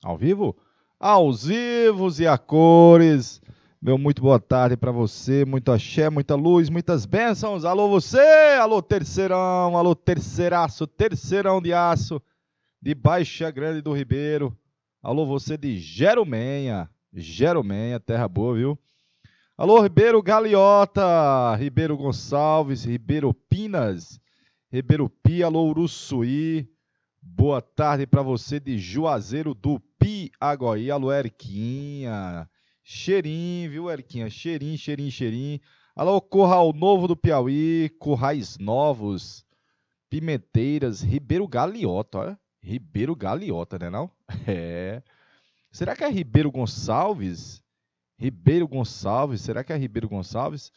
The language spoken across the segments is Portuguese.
Ao vivo? Aos vivos e a cores. Meu muito boa tarde para você, muito axé, muita luz, muitas bênçãos. Alô você, alô terceirão, alô terceiraço, terceirão de aço, de Baixa Grande do Ribeiro. Alô você de Jerumenha, Jerumenha, terra boa, viu? Alô Ribeiro Galiota, Ribeiro Gonçalves, Ribeiro Pinas, Ribeiro Pia, alô Uruçuí. Boa tarde para você de Juazeiro do Piauí. Alô, Erquinha. Cheirinho, viu, Erquinha? Cheirinho, cheirinho, cheirinho. Alô, Curral Novo do Piauí. Currais Novos. Pimenteiras. Ribeiro Galiota, olha. Ribeiro Galiota, né não? É. Será que é Ribeiro Gonçalves? Ribeiro Gonçalves. Será que é Ribeiro Gonçalves?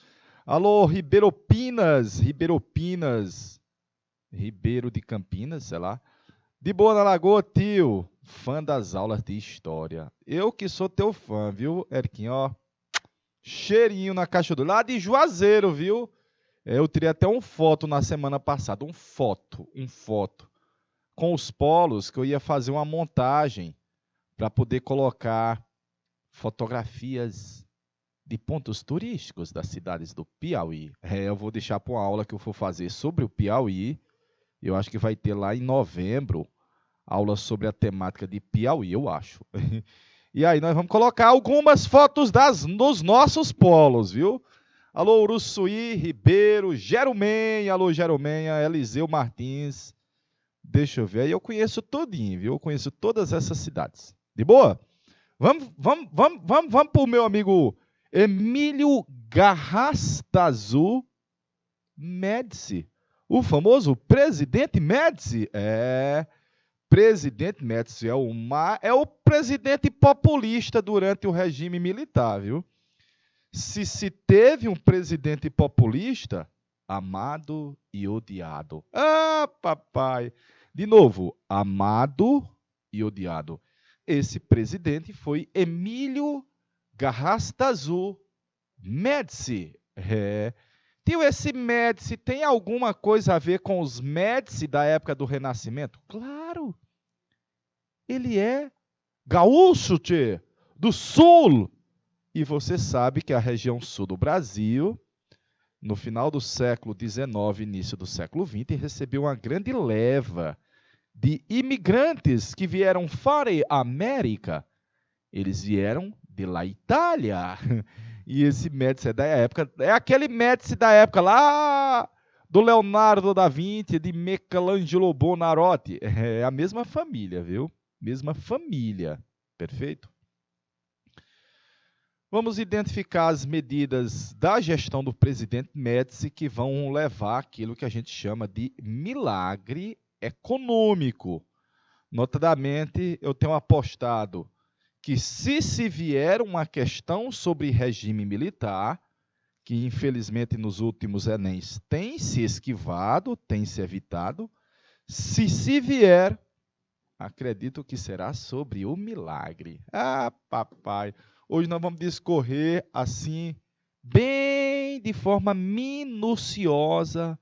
Alô, Ribeiro Pinas. Ribeiro Pinas. Ribeiro de Campinas, sei lá. De boa na Lagoa, tio. Fã das aulas de história. Eu que sou teu fã, viu, Erquinho? Ó, cheirinho na caixa do... Lá de Juazeiro, viu? Eu tirei até uma foto na semana passada. Um foto. Com os polos que eu ia fazer uma montagem para poder colocar fotografias de pontos turísticos das cidades do Piauí. Eu vou deixar para uma aula que eu for fazer sobre o Piauí. Eu acho que vai ter lá em novembro aula sobre a temática de Piauí, eu acho. E aí nós vamos colocar algumas fotos dos nossos polos, viu? Alô, Uruçuí, Ribeiro, Jerumenha, alô, Jerumenha, Eliseu Martins. Deixa eu ver, aí eu conheço todinho, viu? Eu conheço todas essas cidades. De boa? Vamos para o meu amigo Emílio Garrastazu Médici. O famoso presidente Médici. Presidente Médici é o presidente populista durante o regime militar, viu? Se teve um presidente populista, amado e odiado. Ah, papai! De novo, amado e odiado. Esse presidente foi Emílio Garrastazu Médici. Tio, esse Médici tem alguma coisa a ver com os Médici da época do Renascimento? Claro! Ele é gaúcho, tchê, do sul. E você sabe que a região sul do Brasil, no final do século XIX, início do século XX, recebeu uma grande leva de imigrantes que vieram para a América. Eles vieram de la Itália. E esse Médici é da época, é aquele Médici da época lá do Leonardo da Vinci, de Michelangelo Buonarroti. É a mesma família, viu? Mesma família. Perfeito? Vamos identificar as medidas da gestão do presidente Médici que vão levar aquilo que a gente chama de milagre econômico. Notadamente, eu tenho apostado que se vier uma questão sobre regime militar, que infelizmente nos últimos Enems tem se esquivado, tem se evitado, se vier, acredito que será sobre o milagre. Ah, papai, hoje nós vamos discorrer assim, bem de forma minuciosa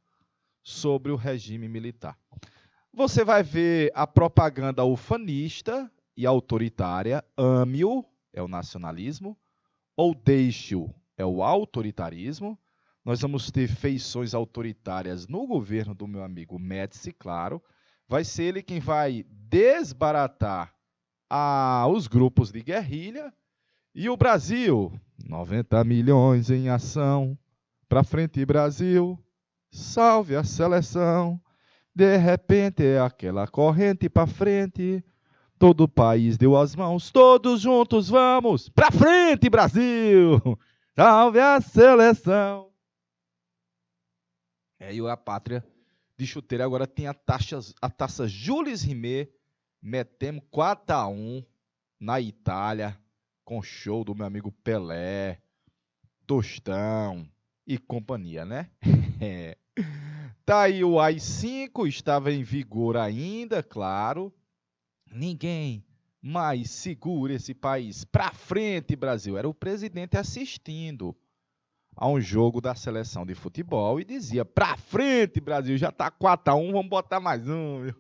sobre o regime militar. Você vai ver a propaganda ufanista e autoritária, ame-o, é o nacionalismo, ou deixe-o, é o autoritarismo. Nós vamos ter feições autoritárias no governo do meu amigo Médici, claro. Vai ser ele quem vai desbaratar os grupos de guerrilha. E o Brasil, 90 milhões em ação, pra frente Brasil, salve a seleção. De repente é aquela corrente pra frente, todo o país deu as mãos, todos juntos vamos pra frente, Brasil! Salve a seleção! E a pátria de chuteira agora tem a taça Jules Rimet, metemos 4-1 na Itália, com show do meu amigo Pelé, Tostão e companhia, né? Tá aí o AI-5, estava em vigor ainda, claro. Ninguém mais segura esse país para frente, Brasil. Era o presidente assistindo a um jogo da seleção de futebol e dizia: para frente, Brasil, já está 4-1, vamos botar mais um.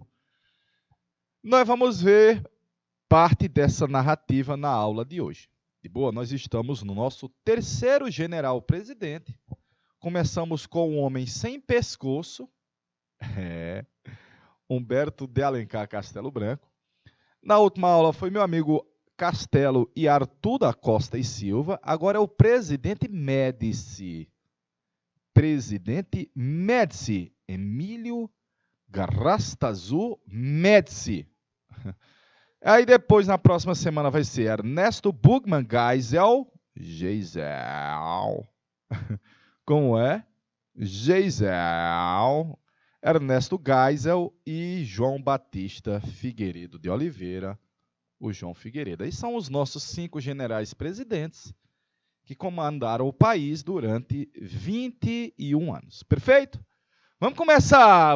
Nós vamos ver parte dessa narrativa na aula de hoje. De boa, nós estamos no nosso terceiro general-presidente. Começamos com um homem sem pescoço, Humberto de Alencar Castelo Branco. Na última aula foi meu amigo Castelo e Arthur da Costa e Silva. Agora é o presidente Médici. Presidente Médici. Emílio Garrastazu Médici. Aí depois, na próxima semana, vai ser Ernesto Bugman Geisel. Como é? Geisel. Ernesto Geisel e João Batista Figueiredo de Oliveira, o João Figueiredo. Esses são os nossos 5 generais presidentes que comandaram o país durante 21 anos. Perfeito? Vamos começar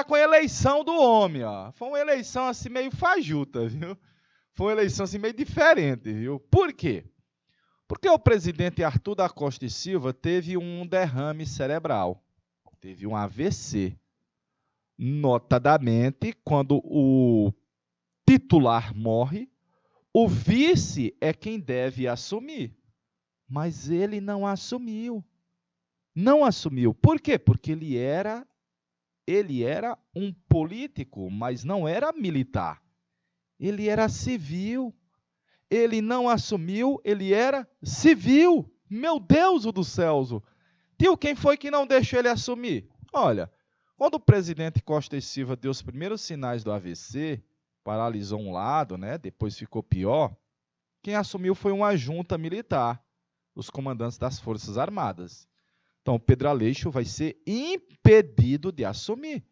com a eleição do homem, ó. Foi uma eleição assim meio fajuta, viu? Foi uma eleição assim meio diferente, viu? Por quê? Porque o presidente Arthur da Costa e Silva teve um derrame cerebral. Teve um AVC. Notadamente, quando o titular morre, o vice é quem deve assumir. Mas ele não assumiu. Não assumiu. Por quê? Porque ele era um político, mas não era militar. Ele era civil. Ele não assumiu, ele era civil. Meu Deus do céu! Tio, quem foi que não deixou ele assumir? Olha, quando o presidente Costa e Silva deu os primeiros sinais do AVC, paralisou um lado, né? Depois ficou pior, quem assumiu foi uma junta militar, os comandantes das Forças Armadas. Então, Pedro Aleixo vai ser impedido de assumir.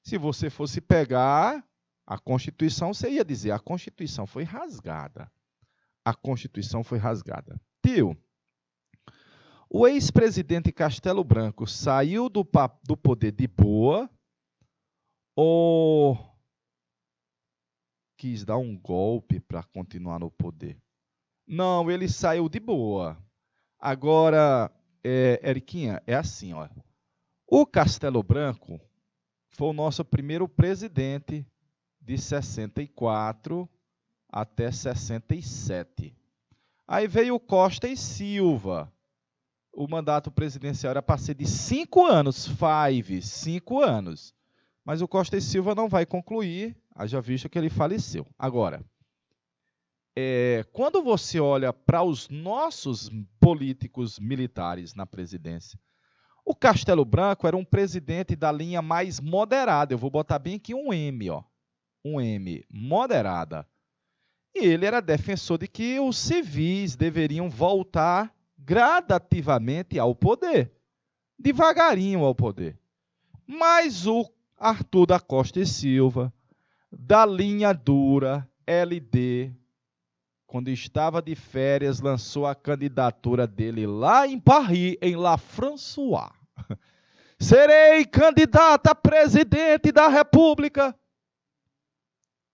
Se você fosse pegar a Constituição, você ia dizer, a Constituição foi rasgada. A Constituição foi rasgada. Tio, o ex-presidente Castelo Branco saiu do poder de boa ou quis dar um golpe para continuar no poder? Não, ele saiu de boa. Agora, Eriquinha, é assim, ó. O Castelo Branco foi o nosso primeiro presidente de 64 até 67. Aí veio o Costa e Silva. O mandato presidencial era para ser de 5 anos, 5 anos. Mas o Costa e Silva não vai concluir, haja visto que ele faleceu. Agora, quando você olha para os nossos políticos militares na presidência, o Castelo Branco era um presidente da linha mais moderada. Eu vou botar bem aqui um M, ó. Um M, moderada. E ele era defensor de que os civis deveriam voltar gradativamente ao poder, devagarinho ao poder. Mas o Arthur da Costa e Silva, da linha dura, LD, quando estava de férias, lançou a candidatura dele lá em Paris, em La François. Serei candidata a presidente da República.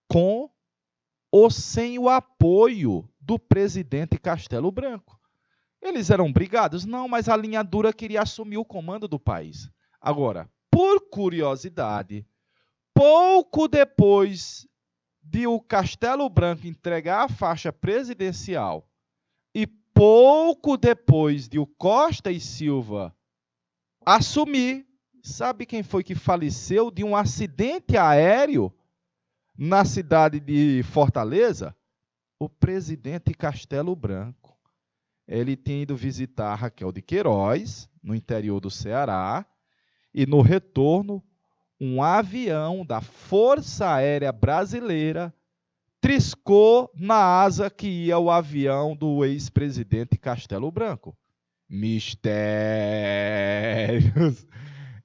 Com ou sem o apoio do presidente Castelo Branco. Eles eram brigados? Não, mas a linha dura queria assumir o comando do país. Agora, por curiosidade, pouco depois de o Castelo Branco entregar a faixa presidencial e pouco depois de o Costa e Silva assumir, sabe quem foi que faleceu de um acidente aéreo na cidade de Fortaleza? O presidente Castelo Branco. Ele tinha ido visitar Raquel de Queiroz, no interior do Ceará, e no retorno, um avião da Força Aérea Brasileira triscou na asa que ia o avião do ex-presidente Castelo Branco. Mistérios!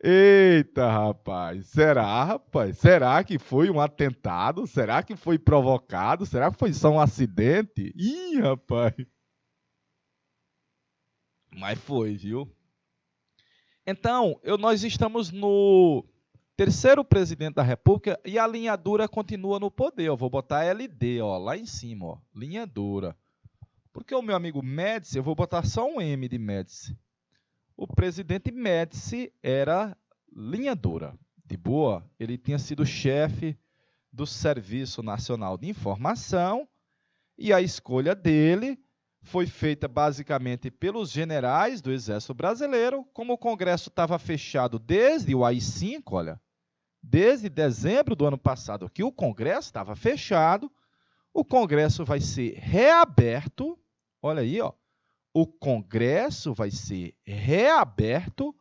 Eita, rapaz! Será que foi um atentado? Será que foi provocado? Será que foi só um acidente? Ih, rapaz! Mas foi, viu? Então, nós estamos no terceiro presidente da República e a linha dura continua no poder. Eu vou botar LD, ó, lá em cima, ó, linha dura. Porque o meu amigo Médici, eu vou botar só um M de Médici. O presidente Médici era linha dura, de boa. Ele tinha sido chefe do Serviço Nacional de Informação, e a escolha dele foi feita basicamente pelos generais do Exército Brasileiro. Como o Congresso estava fechado desde o AI-5, olha, desde dezembro do ano passado que o Congresso estava fechado, o Congresso vai ser reaberto, olha aí, ó, o Congresso vai ser reaberto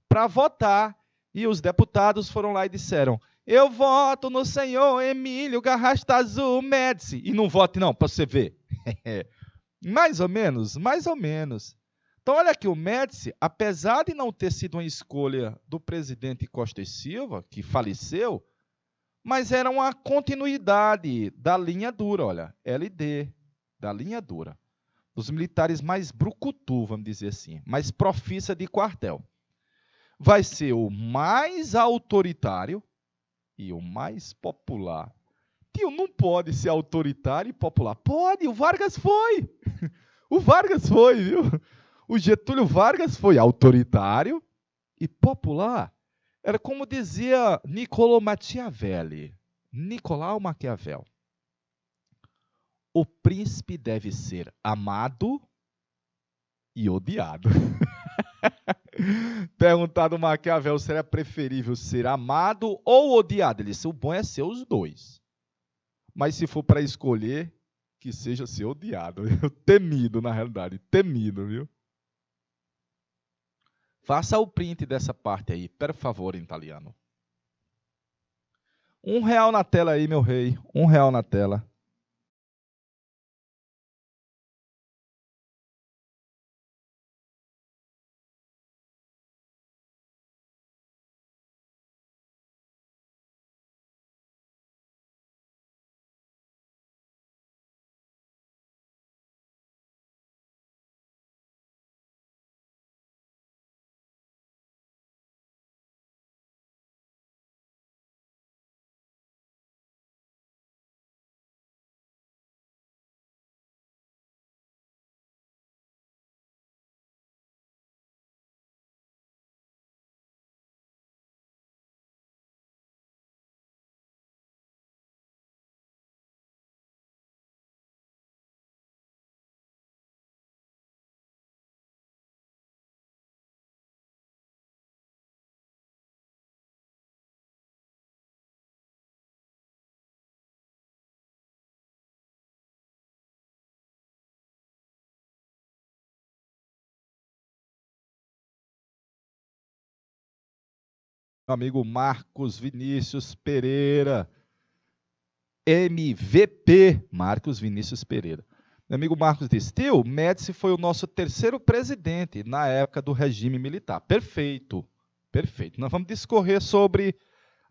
para votar. E os deputados foram lá e disseram: eu voto no senhor Emílio Garrastazu Médici. E não vote não, para você ver. Mais ou menos, mais ou menos. Então, olha aqui, o Médici, apesar de não ter sido uma escolha do presidente Costa e Silva, que faleceu, mas era uma continuidade da linha dura, olha, LD, da linha dura. Dos militares mais brucutu, vamos dizer assim, mais profissa de quartel. Vai ser o mais autoritário e o mais popular. Tio, não pode ser autoritário e popular. Pode, o Vargas foi. O Vargas foi, viu? O Getúlio Vargas foi autoritário e popular. Era como dizia Niccolo Machiavelli. Nicolau Maquiavel. O príncipe deve ser amado e odiado. Perguntado Maquiavel se era preferível ser amado ou odiado. Ele disse: o bom é ser os dois. Mas se for para escolher, que seja ser odiado. Temido, na realidade. Temido, viu? Faça o print dessa parte aí, por favor, em italiano. R$1 na tela aí, meu rei. R$1 na tela. Meu amigo Marcos Vinícius Pereira. MVP Marcos Vinícius Pereira. Meu amigo Marcos disse: tio, Médici foi o nosso terceiro presidente na época do regime militar. Perfeito, perfeito. Nós vamos discorrer sobre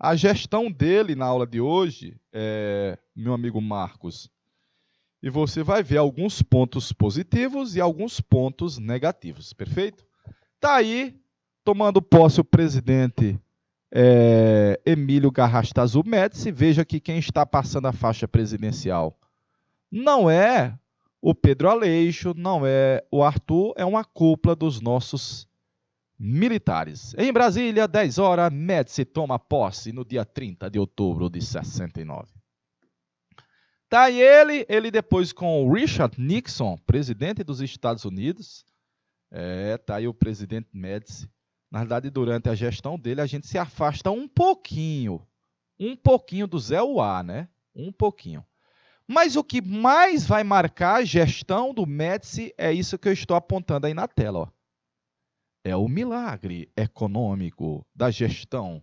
a gestão dele na aula de hoje, meu amigo Marcos. E você vai ver alguns pontos positivos e alguns pontos negativos, perfeito? Está aí, tomando posse o presidente Emílio Garrastazu Médici. Veja que quem está passando a faixa presidencial não é o Pedro Aleixo, não é o Arthur, é uma cúpula dos nossos militares. Em Brasília, 10 horas, Médici toma posse no dia 30 de outubro de 69. Tá aí ele depois com o Richard Nixon, presidente dos Estados Unidos. Tá aí o presidente Médici. Na verdade, durante a gestão dele, a gente se afasta um pouquinho do Zé Uá, né? Um pouquinho. Mas o que mais vai marcar a gestão do Médici é isso que eu estou apontando aí na tela, ó. É o milagre econômico da gestão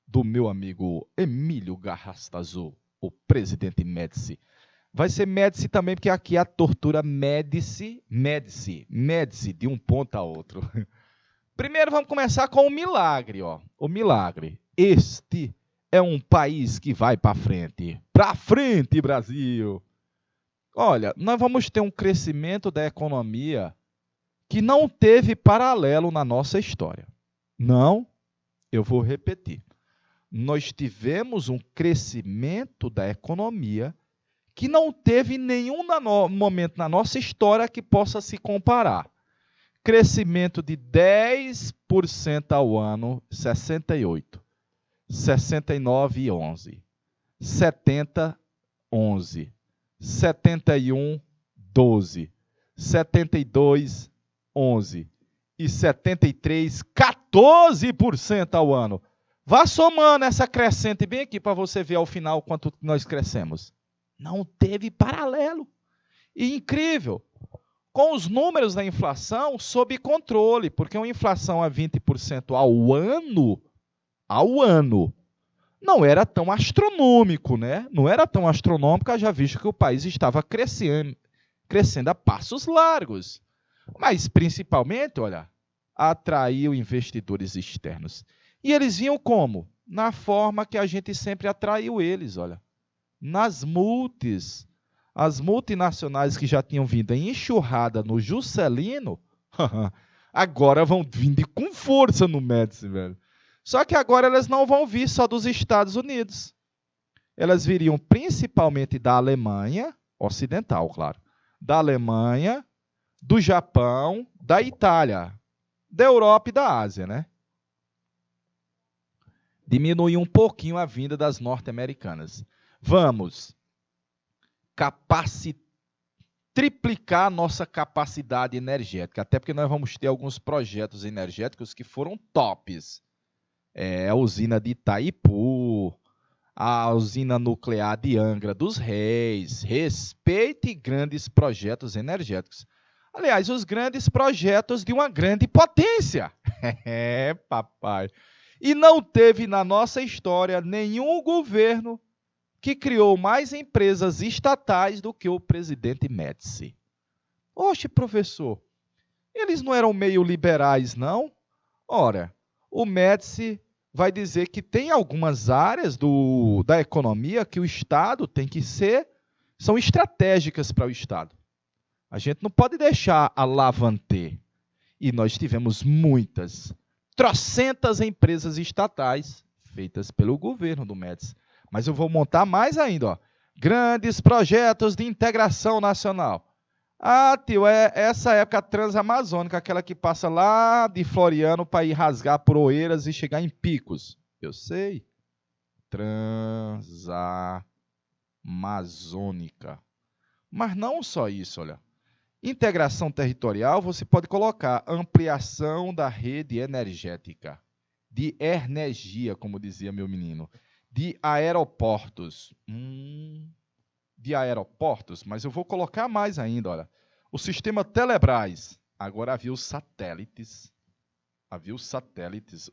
do meu amigo Emílio Garrastazu, o presidente Médici. Vai ser Médici também, porque aqui é a tortura Médici, de um ponto a outro. Primeiro vamos começar com o milagre, ó. O milagre. Este é um país que vai para frente. Para frente, Brasil! Olha, nós vamos ter um crescimento da economia que não teve paralelo na nossa história. Não, eu vou repetir. Nós tivemos um crescimento da economia que não teve nenhum momento na nossa história que possa se comparar. Crescimento de 10% ao ano, 68, 69 e 11. 70, 11. 71, 12. 72, 11. E 73, 14% ao ano. Vá somando essa crescente bem aqui para você ver ao final quanto nós crescemos. Não teve paralelo. E incrível, com os números da inflação sob controle, porque uma inflação a 20% ao ano, não era tão astronômico, né? Não era tão astronômico, já visto que o país estava crescendo a passos largos. Mas, principalmente, olha, atraiu investidores externos. E eles vinham como? Na forma que a gente sempre atraiu eles, olha. Nas multis. As multinacionais que já tinham vindo em enxurrada no Juscelino, agora vão vir com força no Médici, velho. Só que agora elas não vão vir só dos Estados Unidos. Elas viriam principalmente da Alemanha, ocidental, claro. Da Alemanha, do Japão, da Itália, da Europa e da Ásia, né? Diminuir um pouquinho a vinda das norte-americanas. Vamos triplicar a nossa capacidade energética, até porque nós vamos ter alguns projetos energéticos que foram tops. A usina de Itaipu, a usina nuclear de Angra dos Reis. Respeite grandes projetos energéticos. Aliás, os grandes projetos de uma grande potência. Papai. E não teve na nossa história nenhum governo que criou mais empresas estatais do que o presidente Médici. Oxe, professor, eles não eram meio liberais, não? Ora, o Médici vai dizer que tem algumas áreas da economia que o Estado tem que são estratégicas para o Estado. A gente não pode deixar a lavanter. E nós tivemos trocentas empresas estatais feitas pelo governo do Médici. Mas eu vou montar mais ainda, ó. Grandes projetos de integração nacional. Ah, tio, é essa época transamazônica, aquela que passa lá de Floriano para ir rasgar por Oeiras e chegar em Picos. Eu sei. Transamazônica. Mas não só isso, olha. Integração territorial, você pode colocar ampliação da rede energética. De energia, como dizia meu menino. De aeroportos. De aeroportos, mas eu vou colocar mais ainda, olha. O sistema Telebrás. Agora havia os satélites.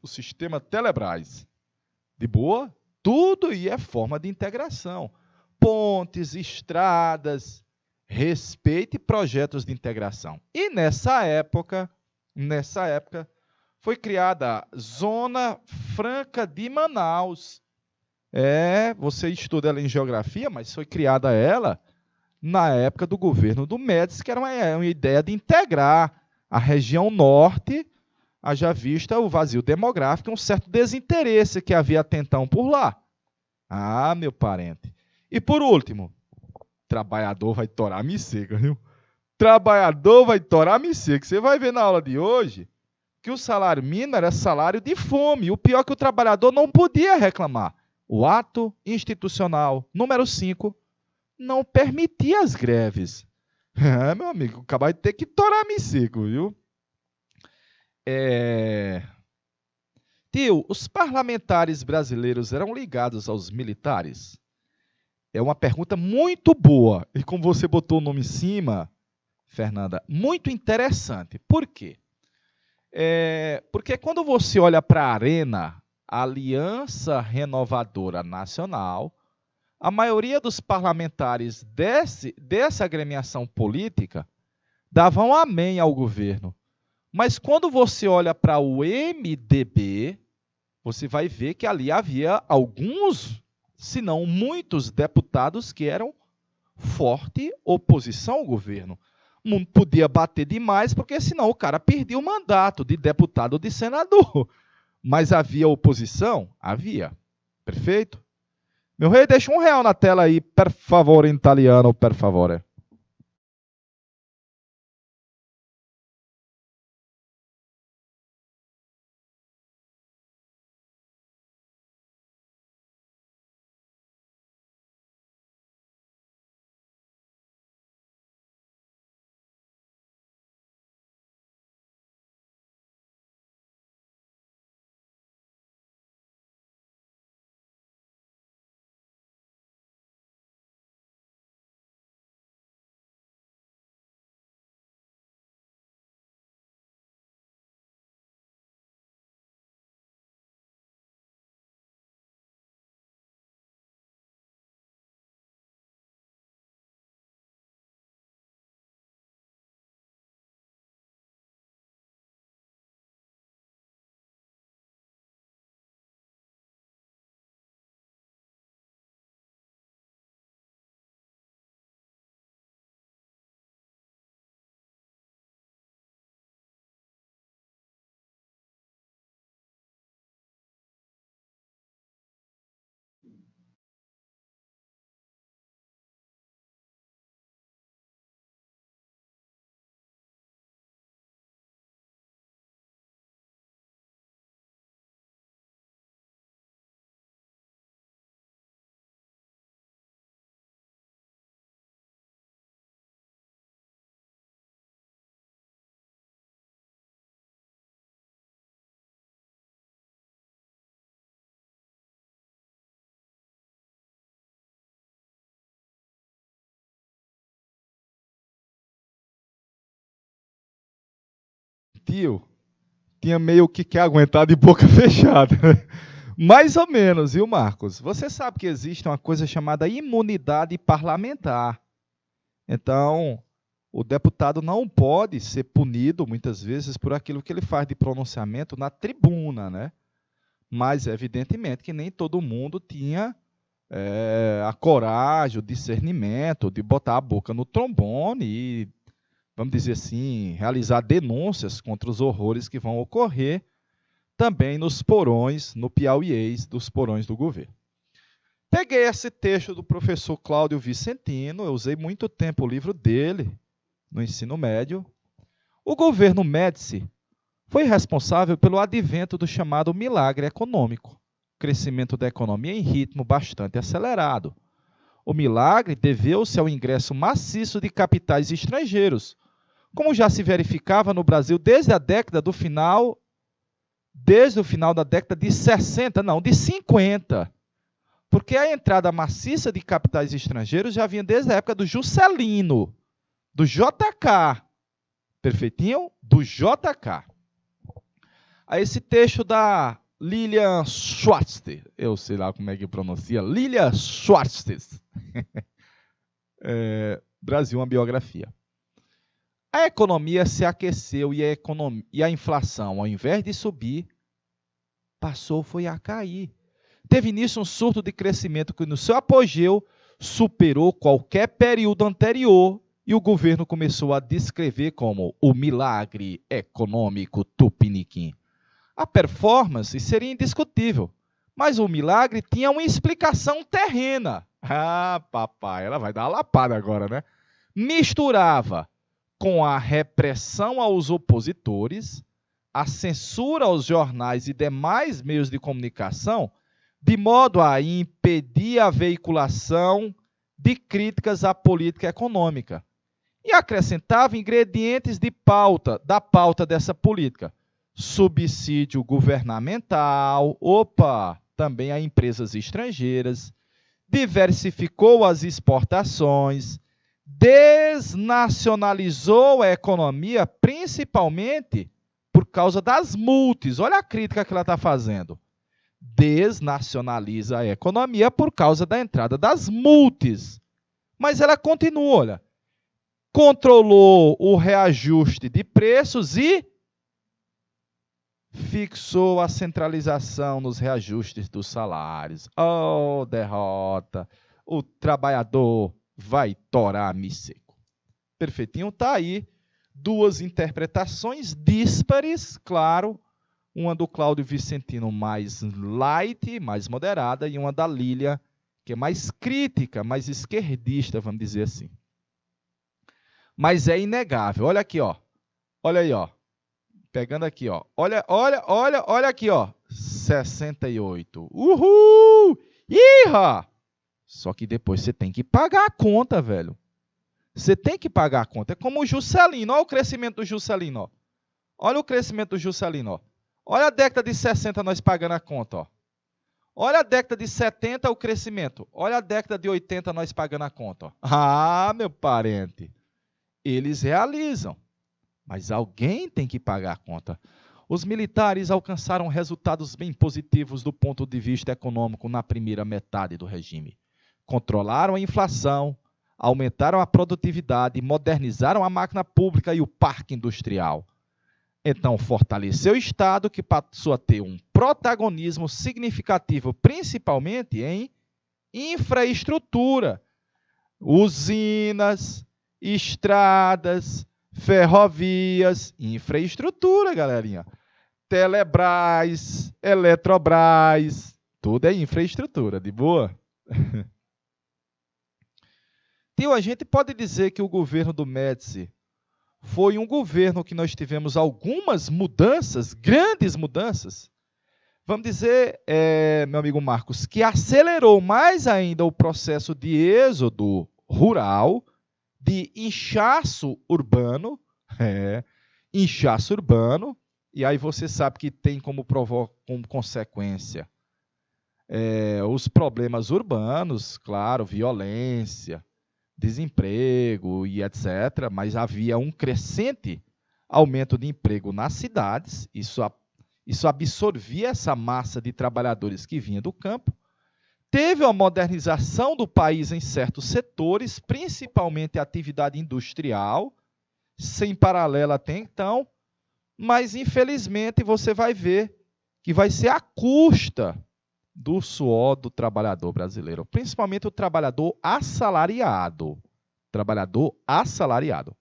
O sistema Telebrás. De boa? Tudo aí é forma de integração. Pontes, estradas, respeite projetos de integração. E nessa época, foi criada a Zona Franca de Manaus. Você estuda ela em geografia, mas foi criada ela na época do governo do Médici, que era uma ideia de integrar a região norte, haja vista o vazio demográfico e um certo desinteresse que havia até então por lá. Ah, meu parente. E por último, trabalhador vai torar me seca, viu? Trabalhador vai torar me seca. Você vai ver na aula de hoje que o salário mínimo era salário de fome. O pior é que o trabalhador não podia reclamar. O ato institucional número 5 não permitia as greves. Meu amigo, acabou de ter que torar me seco, viu? Tio, os parlamentares brasileiros eram ligados aos militares? É uma pergunta muito boa. E como você botou o nome em cima, Fernanda, muito interessante. Por quê? Porque quando você olha para a Arena, a Aliança Renovadora Nacional, a maioria dos parlamentares dessa agremiação política davam amém ao governo. Mas quando você olha para o MDB, você vai ver que ali havia alguns, se não muitos, deputados que eram forte oposição ao governo. Não podia bater demais, porque senão o cara perdia o mandato de deputado ou de senador. Mas havia oposição? Havia. Perfeito? Meu rei, deixa R$1 na tela aí, per favore, em italiano, per favore. tio tinha meio que aguentar de boca fechada. Mais ou menos, viu, Marcos? Você sabe que existe uma coisa chamada imunidade parlamentar. Então, o deputado não pode ser punido, muitas vezes, por aquilo que ele faz de pronunciamento na tribuna, né? Mas, evidentemente, que nem todo mundo tinha a coragem, o discernimento de botar a boca no trombone e, vamos dizer assim, realizar denúncias contra os horrores que vão ocorrer também nos porões, no piauiês dos porões do governo. Peguei esse texto do professor Cláudio Vicentino, eu usei muito tempo o livro dele no ensino médio. O governo Médici foi responsável pelo advento do chamado milagre econômico, crescimento da economia em ritmo bastante acelerado. O milagre deveu-se ao ingresso maciço de capitais estrangeiros, como já se verificava no Brasil desde o final da década de 60, não, de 50. Porque a entrada maciça de capitais estrangeiros já vinha desde a época do Juscelino, do JK. Perfeitinho? Do JK. A esse texto da Lilian Schwartzter, eu sei lá como é que pronuncia, Lilian Schwartzter. Brasil, uma biografia. A economia se aqueceu e a inflação, ao invés de subir, foi a cair. Teve início um surto de crescimento que, no seu apogeu, superou qualquer período anterior e o governo começou a descrever como o milagre econômico tupiniquim. A performance seria indiscutível, mas o milagre tinha uma explicação terrena. Ah, papai, ela vai dar uma lapada agora, né? Misturava com a repressão aos opositores, a censura aos jornais e demais meios de comunicação, de modo a impedir a veiculação de críticas à política econômica. E acrescentava ingredientes da pauta dessa política. Subsídio governamental, também a empresas estrangeiras, diversificou as exportações, desnacionalizou a economia, principalmente por causa das multis. Olha a crítica que ela está fazendo. Desnacionaliza a economia por causa da entrada das multis. Mas ela continua, olha. Controlou o reajuste de preços e fixou a centralização nos reajustes dos salários. Oh, derrota! O trabalhador vai torar seco. Perfeitinho, está aí. Duas interpretações díspares, claro. Uma do Cláudio Vicentino mais light, mais moderada, e uma da Lília, que é mais crítica, mais esquerdista, vamos dizer assim. Mas é inegável. Olha aqui, ó. Olha aí, ó. Pegando aqui, ó. Olha aqui, ó. 68. Uhul! Iha! Só que depois você tem que pagar a conta, velho. Você tem que pagar a conta. É como o Juscelino. Olha o crescimento do Juscelino, ó. Olha o crescimento do Juscelino, ó. Olha a década de 60 nós pagando a conta, ó. Olha a década de 70 o crescimento. Olha a década de 80 nós pagando a conta, ó. Ah, meu parente. Eles realizam. Mas alguém tem que pagar a conta. Os militares alcançaram resultados bem positivos do ponto de vista econômico na primeira metade do regime. Controlaram a inflação, aumentaram a produtividade, modernizaram a máquina pública e o parque industrial. Então, fortaleceu o Estado, que passou a ter um protagonismo significativo, principalmente em infraestrutura, usinas, estradas, ferrovias, infraestrutura, galerinha. Telebrás, Eletrobras, tudo é infraestrutura, de boa? Tio, a gente pode dizer que o governo do Médici foi um governo que nós tivemos algumas mudanças, grandes mudanças. Vamos dizer, meu amigo Marcos, que acelerou mais ainda o processo de êxodo rural, de inchaço urbano, e aí você sabe que tem como consequência os problemas urbanos, claro, violência, desemprego e etc., mas havia um crescente aumento de emprego nas cidades, isso absorvia essa massa de trabalhadores que vinha do campo. Teve uma modernização do país em certos setores, principalmente a atividade industrial, sem paralelo até então, mas infelizmente você vai ver que vai ser à custa do suor do trabalhador brasileiro, principalmente o trabalhador assalariado. Trabalhador assalariado.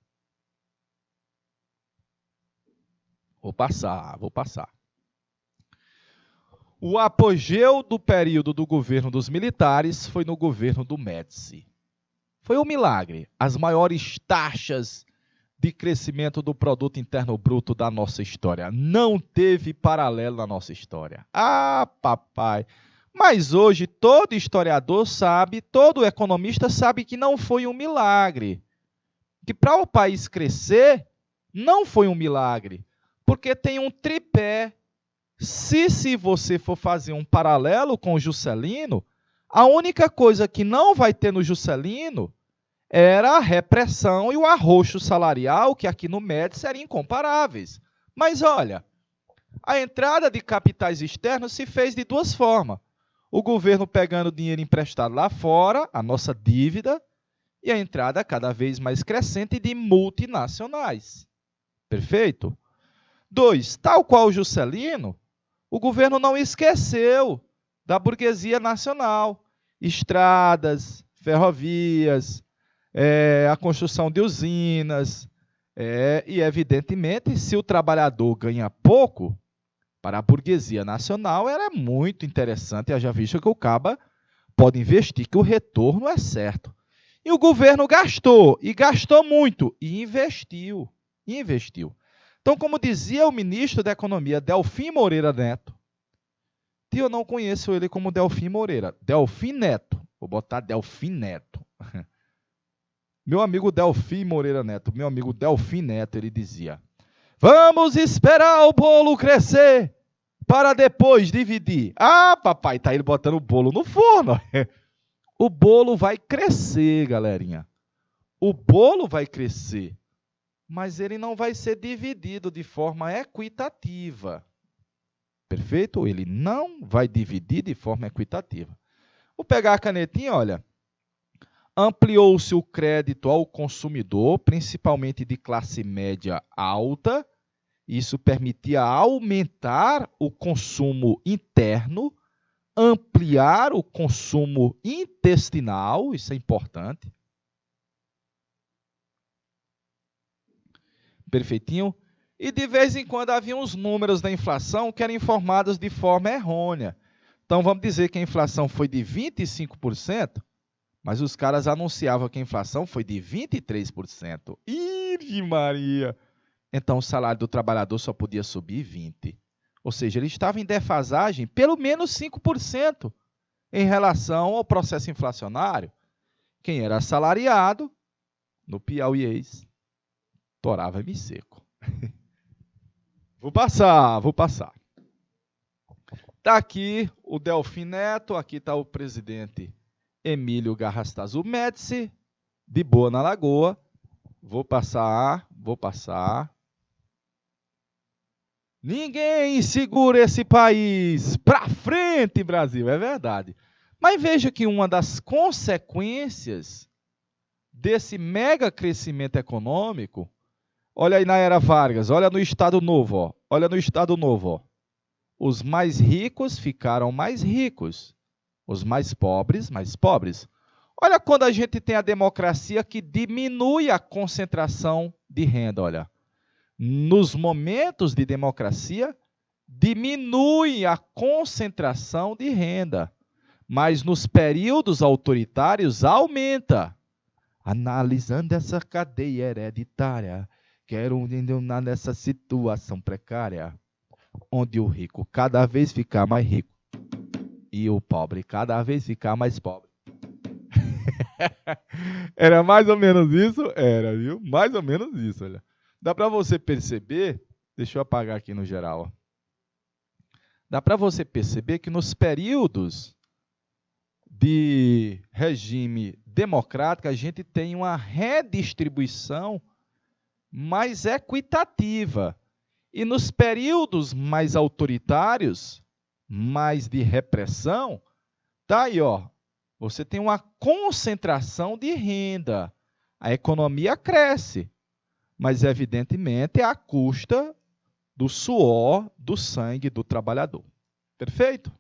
Vou passar. O apogeu do período do governo dos militares foi no governo do Médici. Foi um milagre. As maiores taxas de crescimento do produto interno bruto da nossa história. Não teve paralelo na nossa história. Ah, papai! Mas hoje todo historiador sabe, todo economista sabe que não foi um milagre. Que para o país crescer, não foi um milagre. Porque tem um tripé. Se você for fazer um paralelo com o Juscelino, a única coisa que não vai ter no Juscelino era a repressão e o arroxo salarial, que aqui no Médici seriam incomparáveis. Mas olha, a entrada de capitais externos se fez de duas formas. O governo pegando dinheiro emprestado lá fora, a nossa dívida, e a entrada cada vez mais crescente de multinacionais. Perfeito? 2. Tal qual o Juscelino, o governo não esqueceu da burguesia nacional. Estradas, ferrovias, a construção de usinas. E, evidentemente, se o trabalhador ganha pouco, para a burguesia nacional era muito interessante, já visto que o caba pode investir, que o retorno é certo. E o governo gastou, e gastou muito, e investiu. Então, como dizia o ministro da Economia, Delfim Moreira Neto, e eu não conheço ele como Delfim Moreira, Delfim Neto, vou botar Delfim Neto. Meu amigo Delfim Moreira Neto, ele dizia: vamos esperar o bolo crescer para depois dividir. Ah, papai, tá ele botando o bolo no forno. O bolo vai crescer, galerinha. O bolo vai crescer, mas ele não vai ser dividido de forma equitativa. Perfeito? Ele não vai dividir de forma equitativa. Vou pegar a canetinha, olha. Ampliou-se o crédito ao consumidor, principalmente de classe média alta. Isso permitia aumentar o consumo interno, ampliar o consumo intestinal, isso é importante. Perfeitinho? E de vez em quando havia uns números da inflação que eram informados de forma errônea. Então vamos dizer que a inflação foi de 25%, mas os caras anunciavam que a inflação foi de 23%. Ih, Maria! Então o salário do trabalhador só podia subir 20%. Ou seja, ele estava em defasagem pelo menos 5% em relação ao processo inflacionário. Quem era assalariado, no piauiês, torava-me seco. Vou passar. Está aqui o Delfim Neto, aqui está o presidente Emílio Garrastazu Médici, de boa na Lagoa. Vou passar. Ninguém segura esse país. Pra frente, Brasil, é verdade. Mas veja que uma das consequências desse mega crescimento econômico, olha aí na era Vargas, olha no Estado Novo, ó. Os mais ricos ficaram mais ricos, os mais pobres, mais pobres. Olha quando a gente tem a democracia que diminui a concentração de renda, olha. Nos momentos de democracia, diminui a concentração de renda, mas nos períodos autoritários aumenta. Analisando essa cadeia hereditária, quero entender nessa situação precária, onde o rico cada vez fica mais rico e o pobre cada vez fica mais pobre. Era mais ou menos isso? Era, viu? Mais ou menos isso, olha. Dá para você perceber, deixa eu apagar aqui no geral, ó. Dá para você perceber que nos períodos de regime democrático, a gente tem uma redistribuição mais equitativa. E nos períodos mais autoritários, mais de repressão, tá aí, ó. Você tem uma concentração de renda. A economia cresce, mas evidentemente é à custa do suor, do sangue do trabalhador. Perfeito?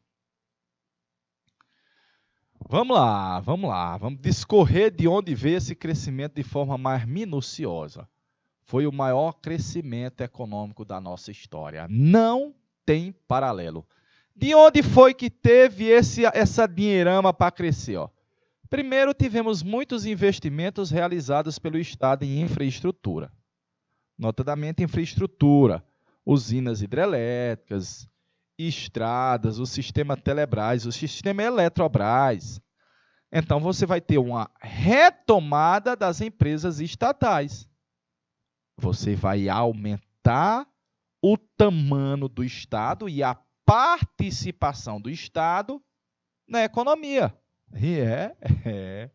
Vamos lá, vamos lá. Vamos discorrer de onde veio esse crescimento de forma mais minuciosa. Foi o maior crescimento econômico da nossa história. Não tem paralelo. De onde foi que teve essa dinheirama para crescer? Ó? Primeiro, tivemos muitos investimentos realizados pelo Estado em infraestrutura. Notadamente, infraestrutura, usinas hidrelétricas, estradas, o sistema Telebrás, o sistema Eletrobras. Então, você vai ter uma retomada das empresas estatais. Você vai aumentar o tamanho do Estado e a participação do Estado na economia. E é.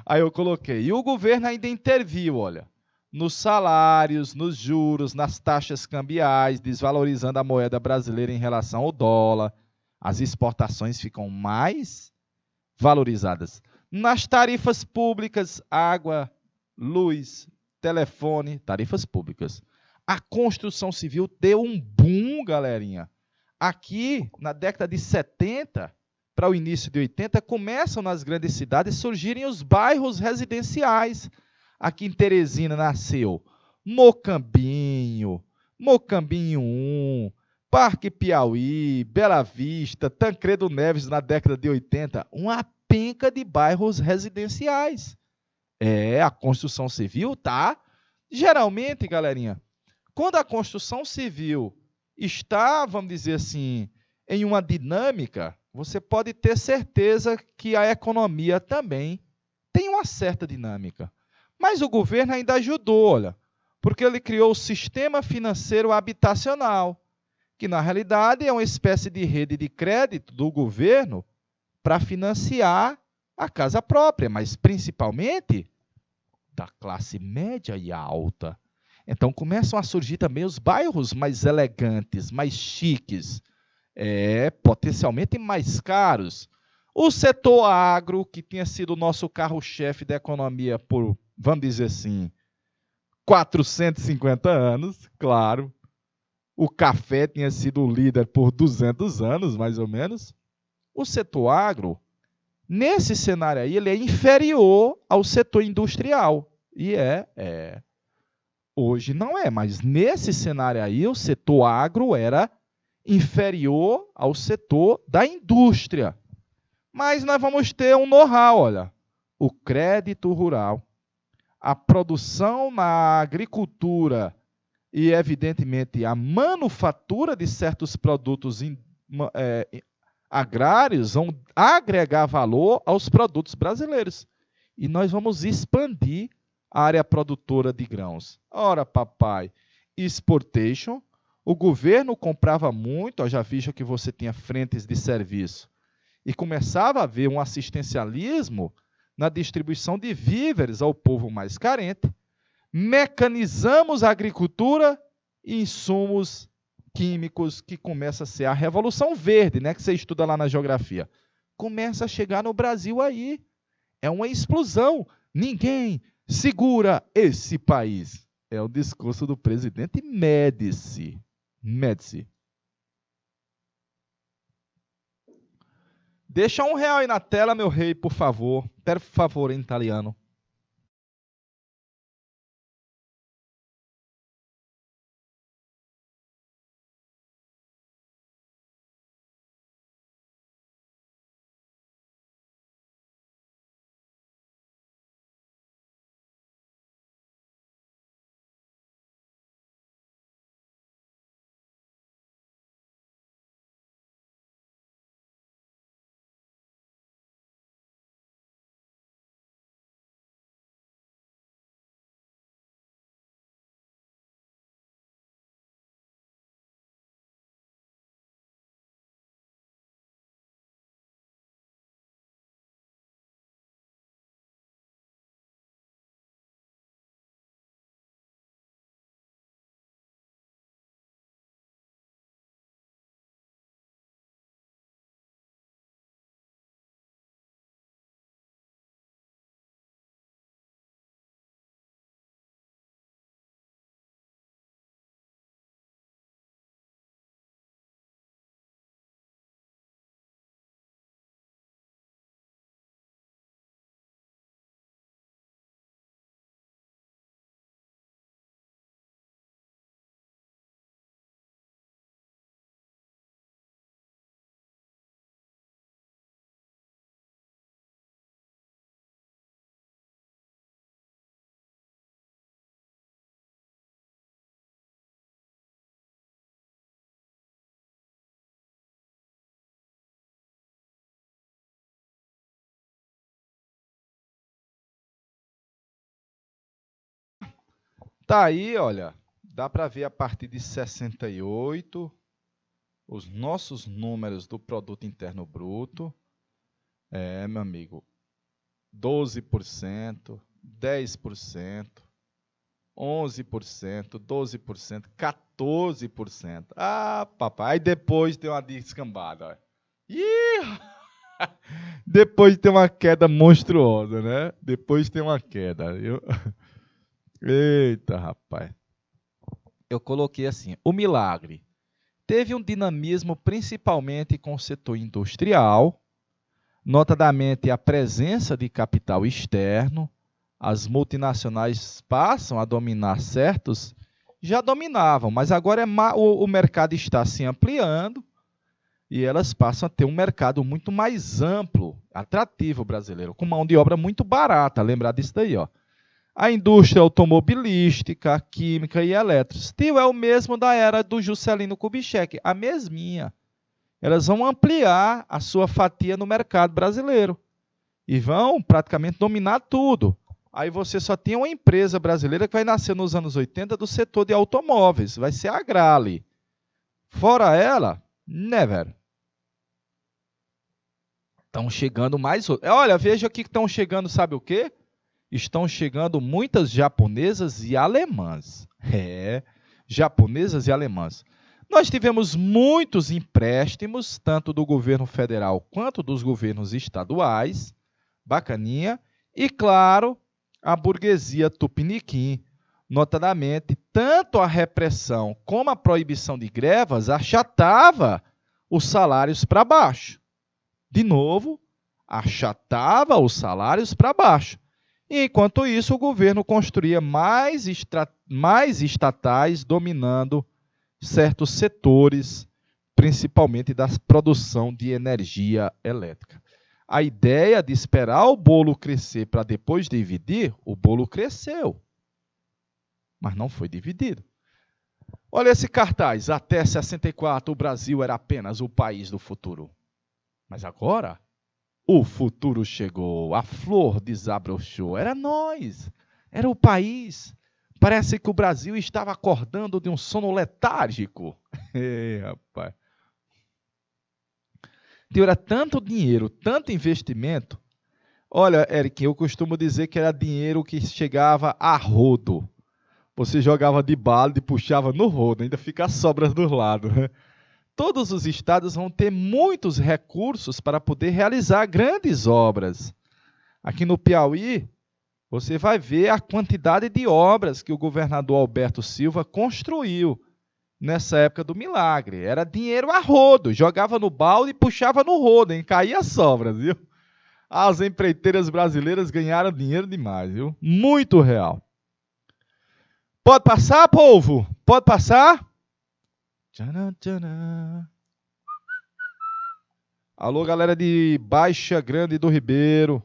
Aí eu coloquei. E o governo ainda interviu, olha, nos salários, nos juros, nas taxas cambiais, desvalorizando a moeda brasileira em relação ao dólar. As exportações ficam mais valorizadas. Nas tarifas públicas, água, luz, telefone, tarifas públicas. A construção civil deu um boom, galerinha. Aqui, na década de 70 para o início de 80, começam nas grandes cidades surgirem os bairros residenciais. Aqui em Teresina nasceu Mocambinho, Mocambinho 1, Parque Piauí, Bela Vista, Tancredo Neves na década de 80, uma penca de bairros residenciais. A construção civil tá. Geralmente, galerinha, quando a construção civil está, vamos dizer assim, em uma dinâmica, você pode ter certeza que a economia também tem uma certa dinâmica. Mas o governo ainda ajudou, olha, porque ele criou o sistema financeiro habitacional, que na realidade é uma espécie de rede de crédito do governo para financiar a casa própria, mas principalmente da classe média e alta. Então começam a surgir também os bairros mais elegantes, mais chiques, potencialmente mais caros. O setor agro, que tinha sido o nosso carro-chefe da economia por, vamos dizer assim, 450 anos, claro. O café tinha sido o líder por 200 anos, mais ou menos. O setor agro, nesse cenário aí, ele é inferior ao setor industrial. E hoje não é, mas nesse cenário aí, o setor agro era inferior ao setor da indústria. Mas nós vamos ter um know-how, olha, o crédito rural, a produção na agricultura e, evidentemente, a manufatura de certos produtos agrários vão agregar valor aos produtos brasileiros. E nós vamos expandir a área produtora de grãos. Ora, papai, exportation, o governo comprava muito, já visto que você tinha frentes de serviço, e começava a haver um assistencialismo na distribuição de víveres ao povo mais carente. Mecanizamos a agricultura e insumos químicos, que começa a ser a Revolução Verde, né, que você estuda lá na geografia. Começa a chegar no Brasil aí. É uma explosão. Ninguém segura esse país. É o discurso do presidente Médici. Deixa R$ 1 aí na tela, meu rei, por favor. Per favor, em italiano. Tá aí, olha, dá para ver a partir de 68 os nossos números do produto interno bruto. Meu amigo, 12%, 10%, 11%, 12%, 14%. Ah, papai, aí depois tem uma descambada. Ó. Ih! Depois tem uma queda monstruosa, né? Depois tem uma queda. Eita, rapaz. Eu coloquei assim: o milagre teve um dinamismo principalmente com o setor industrial, notadamente a presença de capital externo. As multinacionais passam a dominar certos, já dominavam, mas agora o mercado está se ampliando e elas passam a ter um mercado muito mais amplo, atrativo brasileiro, com mão de obra muito barata. Lembrar disso daí, ó. A indústria automobilística, química e elétrica. Steel é o mesmo da era do Juscelino Kubitschek, a mesminha. Elas vão ampliar a sua fatia no mercado brasileiro e vão praticamente dominar tudo. Aí você só tem uma empresa brasileira que vai nascer nos anos 80 do setor de automóveis, vai ser a Grale. Fora ela, never. Estão chegando mais. Olha, veja aqui que estão chegando, sabe o quê? Estão chegando muitas japonesas e alemãs. Japonesas e alemãs. Nós tivemos muitos empréstimos, tanto do governo federal quanto dos governos estaduais. Bacaninha. E, claro, a burguesia tupiniquim. Notadamente, tanto a repressão como a proibição de greves achatava os salários para baixo. De novo, achatava os salários para baixo. E, enquanto isso, o governo construía mais estatais, dominando certos setores, principalmente da produção de energia elétrica. A ideia de esperar o bolo crescer para depois dividir, o bolo cresceu, mas não foi dividido. Olha esse cartaz, até 64 o Brasil era apenas o país do futuro. Mas agora, o futuro chegou, a flor desabrochou, era nós, era o país. Parece que o Brasil estava acordando de um sono letárgico. Ei, rapaz. Era tanto dinheiro, tanto investimento. Olha, Eric, eu costumo dizer que era dinheiro que chegava a rodo. Você jogava de balde e puxava no rodo, ainda fica as sobras dos lados. Né? Todos os estados vão ter muitos recursos para poder realizar grandes obras. Aqui no Piauí, você vai ver a quantidade de obras que o governador Alberto Silva construiu nessa época do milagre. Era dinheiro a rodo, jogava no balde e puxava no rodo, hein? Caía as sobras, viu? As empreiteiras brasileiras ganharam dinheiro demais, viu? Muito real. Pode passar, povo? Pode passar? Tcharam, tcharam. Alô, galera de Baixa Grande do Ribeiro.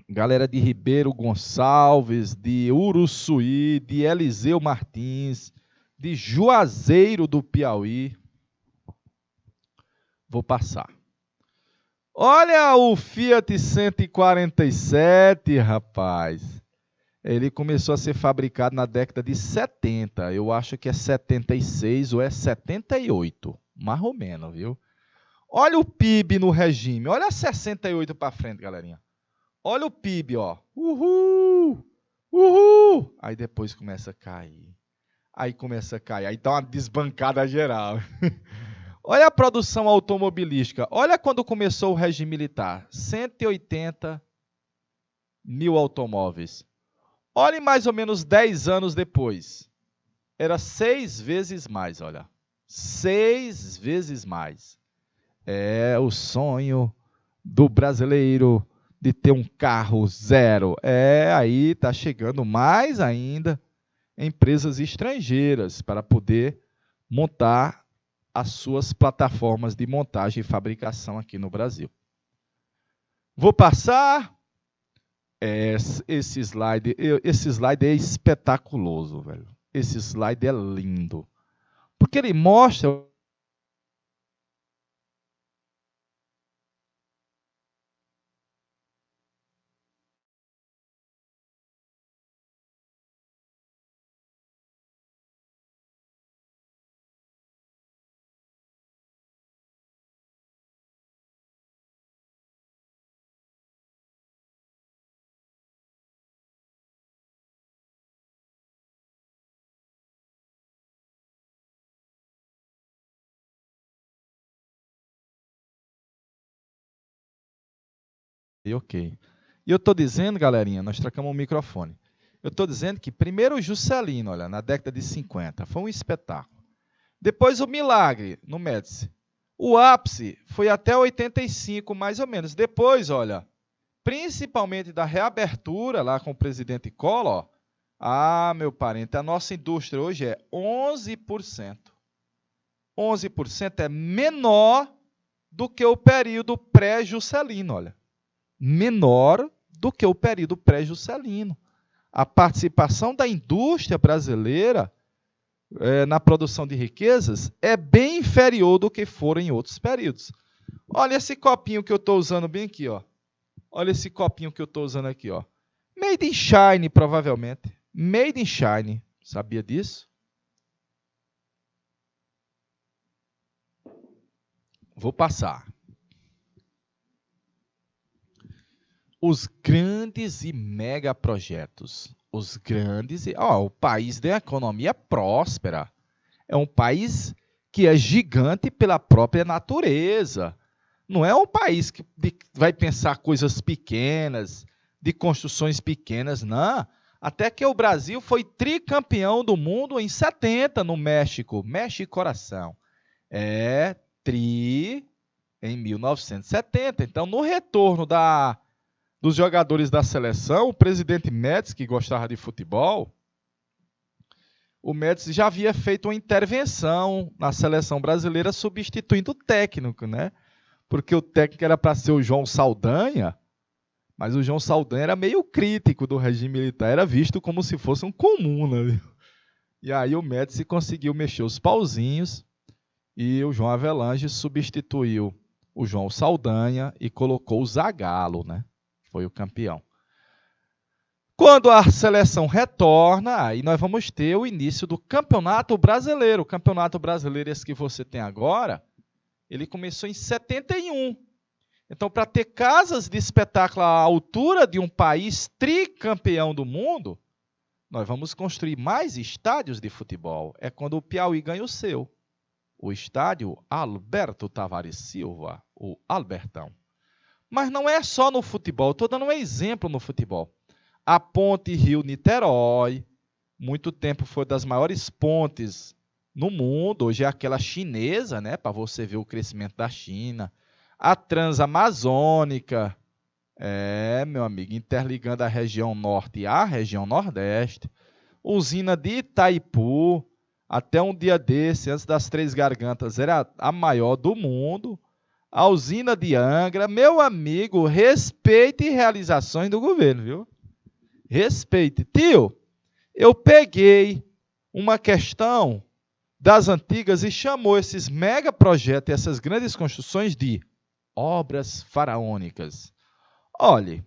Galera de Ribeiro Gonçalves, de Uruçuí, de Eliseu Martins, de Juazeiro do Piauí. Vou passar. Olha o Fiat 147, rapaz. Ele começou a ser fabricado na década de 70. Eu acho que é 76 ou é 78. Mais ou menos, viu? Olha o PIB no regime. Olha 68 para frente, galerinha. Olha o PIB, ó. Uhul! Uhul! Aí depois começa a cair. Aí começa a cair. Aí dá uma desbancada geral. Olha a produção automobilística. Olha quando começou o regime militar. 180 mil automóveis. Olhe mais ou menos 10 anos depois. Era 6 vezes mais, olha. 6 vezes mais. É o sonho do brasileiro de ter um carro zero. Aí está chegando mais ainda empresas estrangeiras para poder montar as suas plataformas de montagem e fabricação aqui no Brasil. Vou passar. Esse slide é espetaculoso, velho. Esse slide é lindo. Porque ele mostra ok. E eu estou dizendo, galerinha, nós trocamos o microfone. Eu estou dizendo que primeiro o Juscelino, olha, na década de 50, foi um espetáculo. Depois o Milagre, no Médici. O ápice foi até 85, mais ou menos. Depois, olha, principalmente da reabertura lá com o presidente Collor, meu parente, a nossa indústria hoje é 11%. 11% é menor do que o período pré-Juscelino, olha. Menor do que o período pré-Juscelino. A participação da indústria brasileira na produção de riquezas é bem inferior do que foram em outros períodos. Olha esse copinho que eu estou usando bem aqui, ó. Olha esse copinho que eu estou usando aqui, ó. Made in China, provavelmente. Made in China. Sabia disso? Vou passar. Os grandes e mega projetos. Os grandes e... o país tem economia próspera. É um país que é gigante pela própria natureza. Não é um país que vai pensar coisas pequenas, de construções pequenas, não. Até que o Brasil foi tricampeão do mundo em 70 no México. México coração. Em 1970. Então, no retorno dos jogadores da seleção, o presidente Médici, que gostava de futebol, o Médici já havia feito uma intervenção na seleção brasileira substituindo o técnico, né? Porque o técnico era para ser o João Saldanha, mas o João Saldanha era meio crítico do regime militar, era visto como se fosse um comuna, né? E aí o Médici conseguiu mexer os pauzinhos e o João Avelange substituiu o João Saldanha e colocou o Zagallo, né? Foi o campeão. Quando a seleção retorna, aí nós vamos ter o início do Campeonato Brasileiro. O Campeonato Brasileiro, esse que você tem agora, ele começou em 71. Então, para ter casas de espetáculo à altura de um país tricampeão do mundo, nós vamos construir mais estádios de futebol. É quando o Piauí ganha o seu. O estádio Alberto Tavares Silva, o Albertão. Mas não é só no futebol, estou dando um exemplo no futebol. A ponte Rio-Niterói, muito tempo foi das maiores pontes no mundo, hoje é aquela chinesa, né, para você ver o crescimento da China. A Transamazônica, meu amigo, interligando a região norte à região nordeste. Usina de Itaipu, até um dia desse, antes das Três Gargantas, era a maior do mundo. A usina de Angra, meu amigo, respeite realizações do governo, viu? Respeite. Tio, eu peguei uma questão das antigas e chamou esses mega projetos e essas grandes construções de obras faraônicas. Olhe,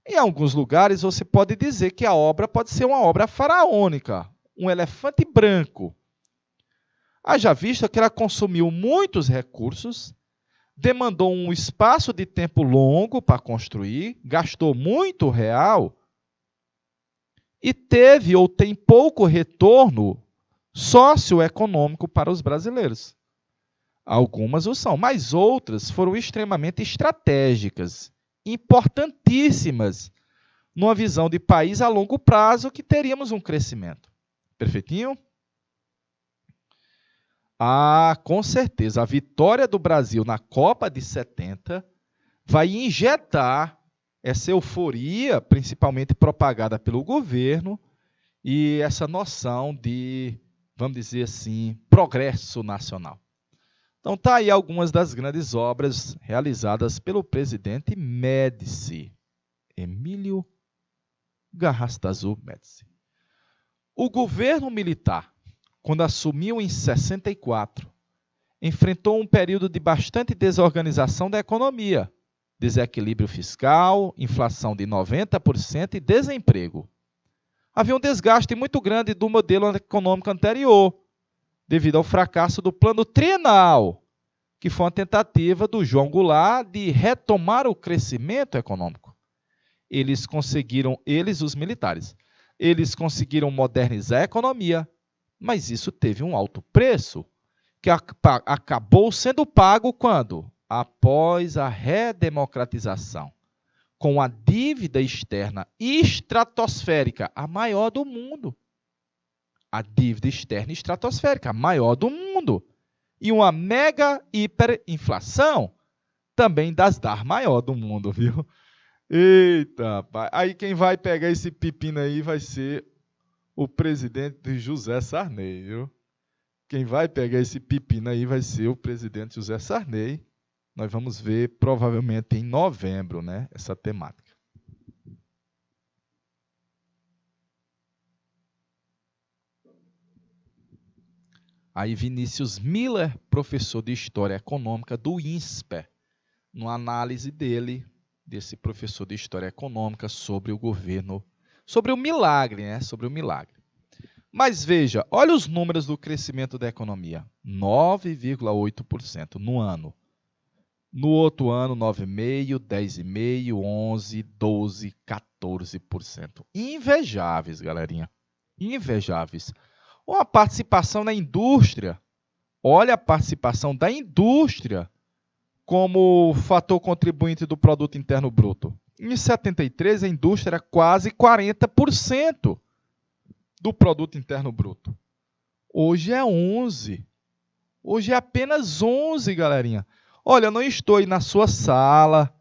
em alguns lugares você pode dizer que a obra pode ser uma obra faraônica, um elefante branco. Haja vista que ela consumiu muitos recursos, demandou um espaço de tempo longo para construir, gastou muito real e teve ou tem pouco retorno socioeconômico para os brasileiros. Algumas o são, mas outras foram extremamente estratégicas, importantíssimas, numa visão de país a longo prazo que teríamos um crescimento. Perfeitinho? Com certeza, a vitória do Brasil na Copa de 70 vai injetar essa euforia, principalmente propagada pelo governo, e essa noção de, vamos dizer assim, progresso nacional. Então, está aí algumas das grandes obras realizadas pelo presidente Médici, Emílio Garrastazu Médici. O governo militar, quando assumiu em 64, enfrentou um período de bastante desorganização da economia, desequilíbrio fiscal, inflação de 90% e desemprego. Havia um desgaste muito grande do modelo econômico anterior, devido ao fracasso do plano trienal, que foi uma tentativa do João Goulart de retomar o crescimento econômico. Os militares, eles conseguiram modernizar a economia, mas isso teve um alto preço, que acabou sendo pago quando? Após a redemocratização. com a dívida externa estratosférica, a maior do mundo. A dívida externa estratosférica, a maior do mundo. E uma mega hiperinflação, também das maior do mundo, viu? Eita, pai. Aí quem vai pegar esse pepino aí vai ser o presidente José Sarney, viu? Quem vai pegar esse pepino aí vai ser o presidente José Sarney. Nós vamos ver provavelmente em novembro, né, essa temática. Aí Vinícius Miller, professor de História Econômica do INSPER, numa análise dele, desse professor de História Econômica, sobre o governo, sobre o milagre, né? Sobre o milagre. Mas veja, olha os números do crescimento da economia. 9,8% no ano. No outro ano, 9,5%, 10,5%, 11%, 12%, 14%. Invejáveis, galerinha. Invejáveis. Uma participação na indústria. Olha a participação da indústria como fator contribuinte do produto interno bruto. Em 73, a indústria era quase 40% do produto interno bruto. Hoje é 11%. Hoje é apenas 11%, galerinha. Olha, eu não estou aí na sua sala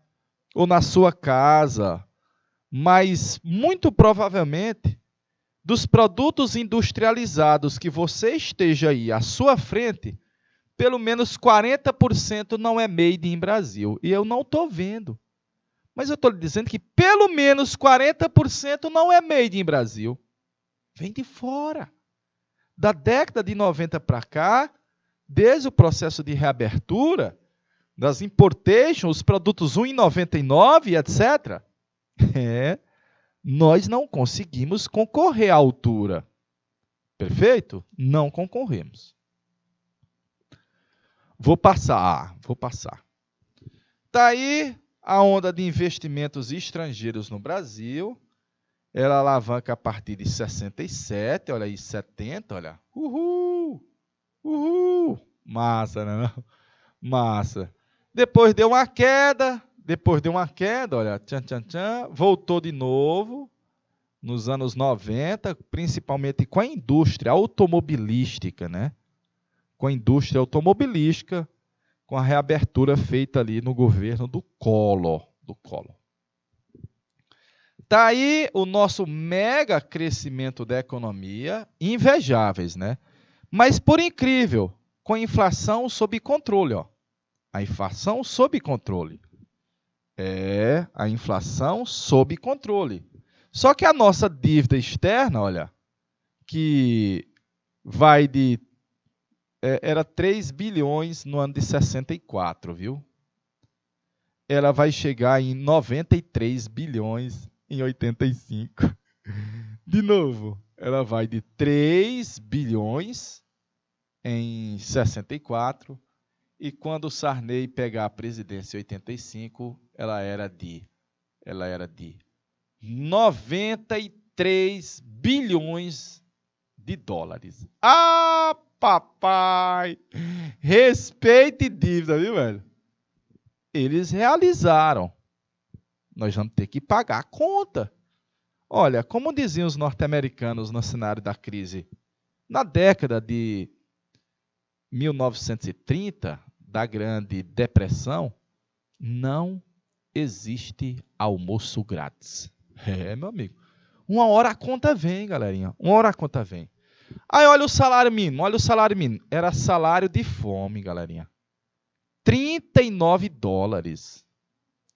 ou na sua casa, mas muito provavelmente dos produtos industrializados que você esteja aí à sua frente, pelo menos 40% não é made in Brasil. E eu não estou vendo. Mas eu estou lhe dizendo que pelo menos 40% não é made in Brasil. Vem de fora. Da década de 90 para cá, desde o processo de reabertura, das importations, os produtos 1,99, etc., nós não conseguimos concorrer à altura. Perfeito? Não concorremos. Vou passar. Está aí a onda de investimentos estrangeiros no Brasil. Ela alavanca a partir de 67, olha aí, 70, olha. Uhul! Massa, né? Massa. Depois deu uma queda, olha, voltou de novo nos anos 90, principalmente com a indústria automobilística, né? Com a indústria automobilística, com a reabertura feita ali no governo do Collor. Está aí o nosso mega crescimento da economia, invejáveis, né? Mas, por incrível, com a inflação sob controle, ó. A inflação sob controle. A inflação sob controle. Só que a nossa dívida externa, olha, que vai de... era 3 bilhões no ano de 64, viu? Ela vai chegar em 93 bilhões em 85. De novo, ela vai de 3 bilhões em 64, e quando o Sarney pegar a presidência em 85, ela era de 93 bilhões de dólares. Ah, papai! Respeite dívida, viu, velho? Eles realizaram. Nós vamos ter que pagar a conta. Olha, como diziam os norte-americanos no cenário da crise, na década de 1930, da Grande Depressão, não existe almoço grátis. Meu amigo. Uma hora a conta vem, galerinha. Uma hora a conta vem. Aí olha o salário mínimo. Era salário de fome, galerinha. 39 dólares.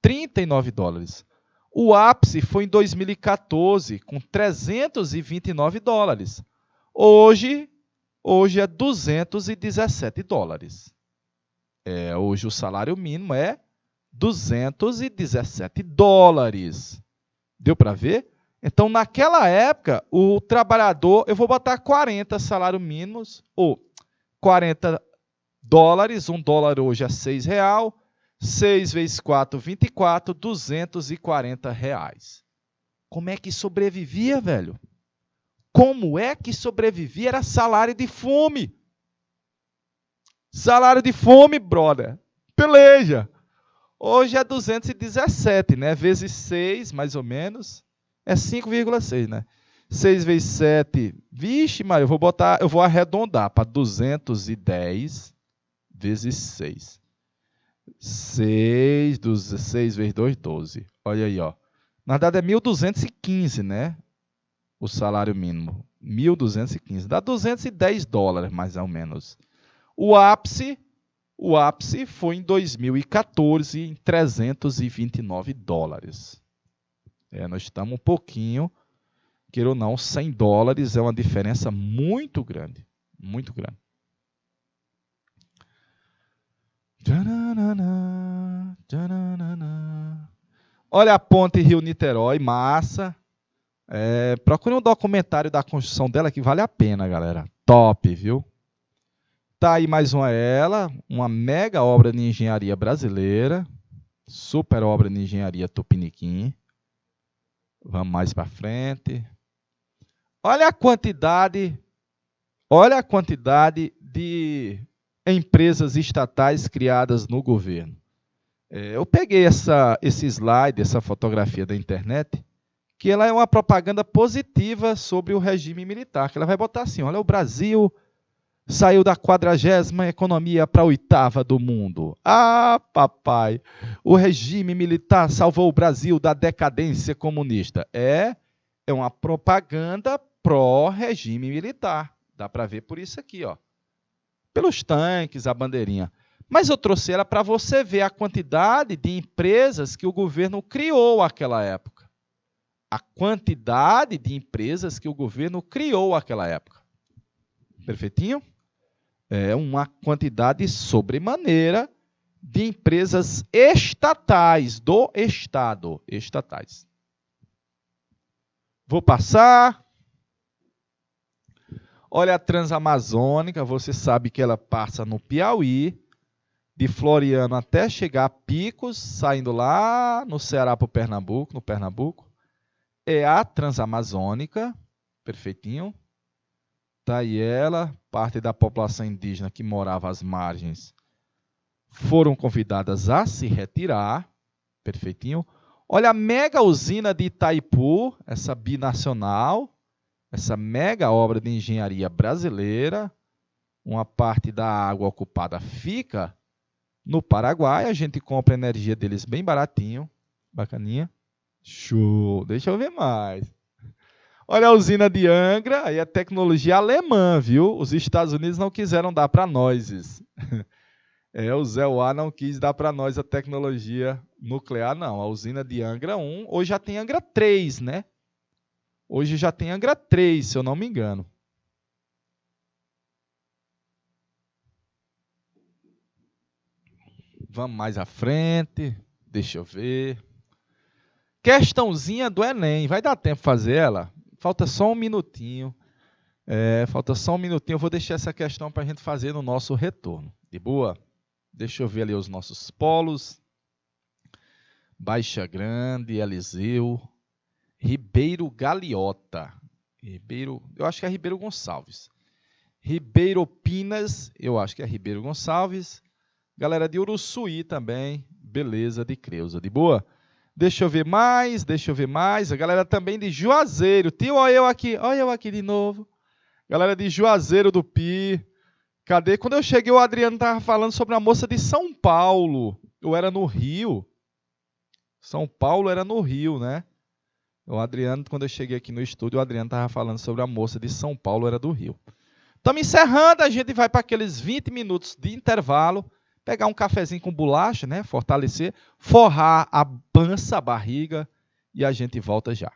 39 dólares. O ápice foi em 2014, com 329 dólares. Hoje é 217 dólares. Hoje o salário mínimo é 217 dólares. Deu para ver? Então, naquela época, o trabalhador, eu vou botar 40 salários mínimos, ou 40 dólares, $1 hoje é R$6, 6 vezes 4, 24, R$240. Como é que sobrevivia, velho? Como é que sobrevivia? Era salário de fome. Salário de fome, brother. Peleja. Hoje é 217, né? Vezes 6, mais ou menos, é 5,6, né? 6 vezes 7, vixe, Maria, eu vou arredondar para 210 vezes 6. 6 vezes 2, 12. Olha aí, ó. Na verdade é 1.215, né? O salário mínimo. 1.215. Dá $210, mais ou menos. O ápice foi em 2014, em $329. Nós estamos um pouquinho, queira ou não, $100 é uma diferença muito grande. Muito grande. Olha a ponte Rio-Niterói, massa. Procure um documentário da construção dela que vale a pena, galera. Top, viu? Tá aí mais uma mega obra de engenharia brasileira. Super obra de engenharia Tupiniquim. Vamos mais para frente. Olha a quantidade de empresas estatais criadas no governo. Eu peguei esse slide, essa fotografia da internet, que ela é uma propaganda positiva sobre o regime militar, que ela vai botar assim, olha, o Brasil saiu da 40ª economia para a 8ª do mundo. Ah, papai, o regime militar salvou o Brasil da decadência comunista. É uma propaganda pró-regime militar. Dá para ver por isso aqui, ó. Pelos tanques, a bandeirinha. Mas eu trouxe ela para você ver a quantidade de empresas que o governo criou naquela época. A quantidade de empresas que o governo criou naquela época. Perfeitinho? É uma quantidade sobremaneira de empresas estatais, do Estado. Estatais. Vou passar. Olha a Transamazônica, você sabe que ela passa no Piauí, de Floriano até chegar a Picos, saindo lá no Ceará para o Pernambuco, no Pernambuco. É a Transamazônica, perfeitinho. Está aí ela, parte da população indígena que morava às margens foram convidadas a se retirar, perfeitinho. Olha a mega usina de Itaipu, essa binacional, essa mega obra de engenharia brasileira. Uma parte da água ocupada fica no Paraguai, a gente compra a energia deles bem baratinho, bacaninha. Show, deixa eu ver mais. Olha a usina de Angra, aí é tecnologia alemã, viu? Os Estados Unidos não quiseram dar para nós isso. O Zé Uá não quis dar para nós a tecnologia nuclear, não. A usina de Angra 1, hoje já tem Angra 3, né? Hoje já tem Angra 3, se eu não me engano. Vamos mais à frente, deixa eu ver. Questãozinha do Enem, vai dar tempo fazer ela? Falta só um minutinho. Falta só um minutinho, eu vou deixar essa questão para a gente fazer no nosso retorno. De boa? Deixa eu ver ali os nossos polos. Baixa Grande, Eliseu, Ribeiro Galiota. Eu acho que é Ribeiro Gonçalves. Ribeiro Pinas, eu acho que é Ribeiro Gonçalves. Galera de Uruçuí também, beleza, de Creuza, de boa? Deixa eu ver mais. A galera também de Juazeiro. Tio, olha eu aqui de novo. Galera de Juazeiro do Pi. Cadê? Quando eu cheguei, o Adriano estava falando sobre a moça de São Paulo. Ou era no Rio? São Paulo era no Rio, né? O Adriano, quando eu cheguei aqui no estúdio, o Adriano estava falando sobre a moça de São Paulo, era do Rio. Estamos encerrando, a gente vai para aqueles 20 minutos de intervalo. Pegar um cafezinho com bolacha, né? Fortalecer, forrar a pança, a barriga, e a gente volta já.